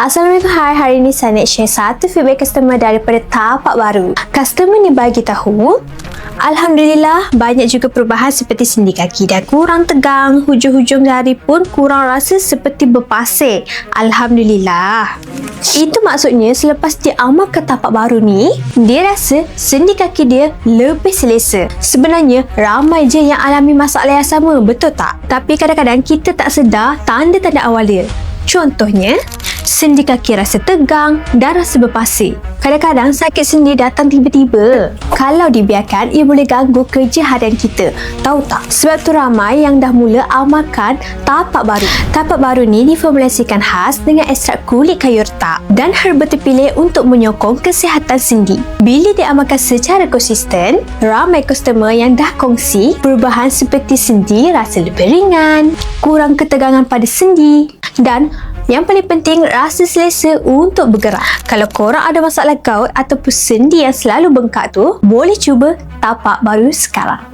Assalamualaikum, hari ini saya nak share satu feedback customer daripada tapak baru. Customer ni bagi tahu, Alhamdulillah banyak juga perubahan seperti sendi kaki dah kurang tegang, hujung-hujung jari pun kurang rasa seperti berpasir. Alhamdulillah. Itu maksudnya selepas dia amalkan tapak baru ni, dia rasa sendi kaki dia lebih selesa. Sebenarnya ramai je yang alami masalah yang sama, betul tak? Tapi kadang-kadang kita tak sedar tanda-tanda awal dia. Contohnya, sendi kaki rasa tegang dan rasa berpasir. Kadang-kadang sakit sendi datang tiba-tiba. Kalau dibiarkan, ia boleh ganggu kerja harian kita. Tahu tak? Sebab tu ramai yang dah mula amalkan tapak baru. Tapak baru ni diformulasikan khas dengan ekstrak kulit kayu retak dan herba terpilih untuk menyokong kesihatan sendi. Bila diamalkan secara konsisten, ramai customer yang dah kongsi perubahan seperti sendi rasa lebih ringan, kurang ketegangan pada sendi dan yang paling penting, rasa selesa untuk bergerak. Kalau korang ada masalah gout ataupun sendi yang selalu bengkak tu, boleh cuba tapak baru sekarang.